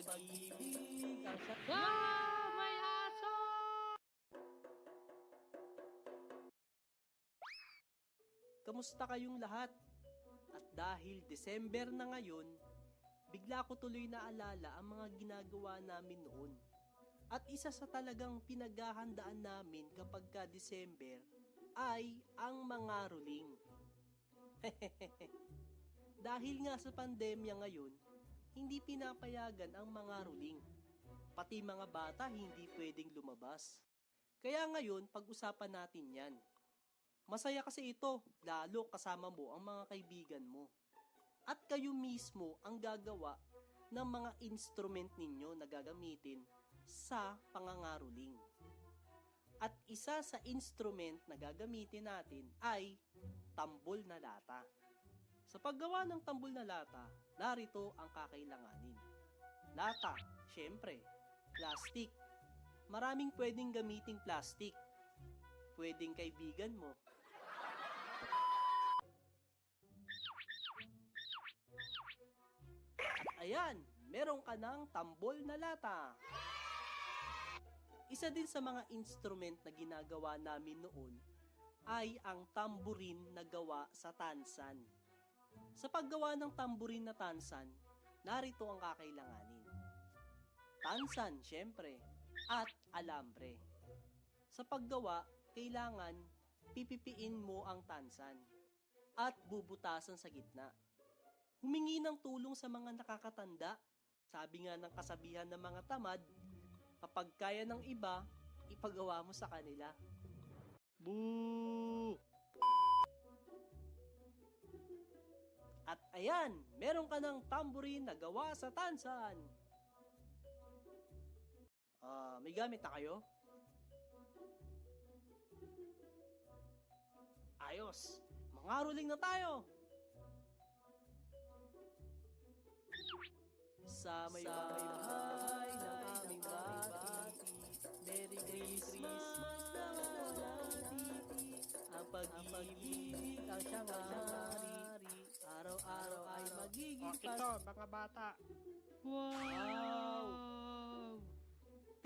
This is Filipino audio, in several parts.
pag-ibig ang May aso! Kamusta kayong lahat? At dahil December na ngayon, bigla ko tuloy naalala ang mga ginagawa namin noon. At isa sa talagang pinaghahandaan namin kapag ka December ay ang mga ruling. Dahil nga sa pandemya ngayon, hindi pinapayagan ang mga ruling. Pati mga bata hindi pwedeng lumabas. Kaya ngayon, pag-usapan natin yan. Masaya kasi ito, lalo kasama mo ang mga kaibigan mo. At kayo mismo ang gagawa ng mga instrument ninyo na gagamitin sa pangangaruling. At isa sa instrument na gagamitin natin ay tambol na lata. Sa paggawa ng tambol na lata, narito ang kakailanganin. Lata, syempre, plastic. Maraming pwedeng gamiting plastic. Pwedeng kaibigan mo. Ayan, meron ka ng tambol na lata. Isa din sa mga instrument na ginagawa namin noon ay ang tamburin na gawa sa tansan. Sa paggawa ng tamburin na tansan, narito ang kakailanganin. Tansan, syempre, at alambre. Sa paggawa, kailangan pipipiin mo ang tansan at bubutasan sa gitna. Humingi ng tulong sa mga nakakatanda. Sabi nga ng kasabihan ng mga tamad, kapag kaya ng iba, ipagawa mo sa kanila. Boo! At ayan, meron ka ng tambourine na gawa sa tansan. May gamit na kayo? Ayos! Mangaruling na tayo! Sa may bahay ng aming bati, Merry Christmas na malati. Ang pag-ibig ang siyang hari, araw-araw ay magiging Ito, mga bata. Wow!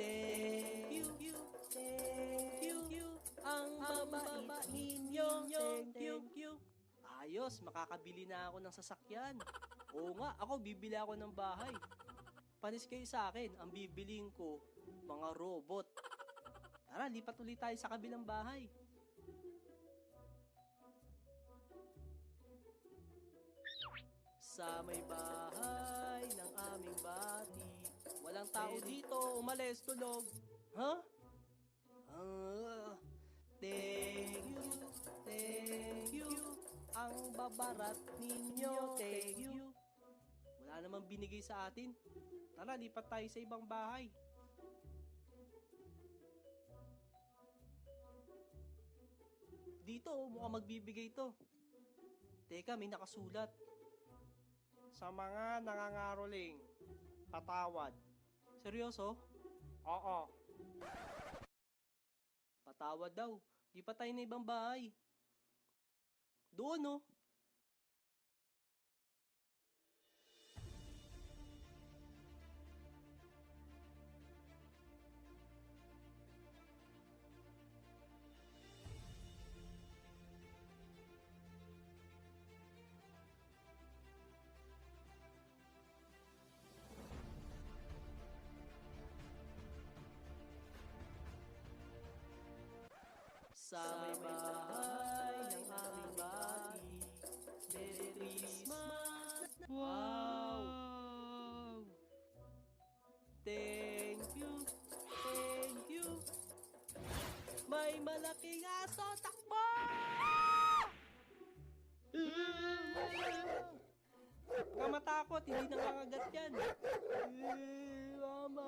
Thank you, ang babait ninyo, thank you. Ayos, makakabili na ako ng sasakyan. Oo nga, ako bibili ako ng bahay. Panis kayo sa akin, ang bibiliin ko, mga robot. Tara, lipat ulit tayo sa kabilang bahay. Sa may bahay ng aming bati, walang tao dito, umalis, tulog. Ha? Thank you, ang babarat ninyo, thank you. Wala namang binigay sa atin. Tara, lipat tayo sa ibang bahay. Dito, mukhang magbibigay to. Teka, may nakasulat. Sa mga nangangaroling, patawad. Seryoso? Oo. Patawad daw. Di pa tayo na ibang bahay. Doon, no? Sa may bahay ng aming bati, Merry Christmas! Wow! Thank you! May malaking aso, takbo! Huwag ka matakot, hindi nangangagat yan. Mama!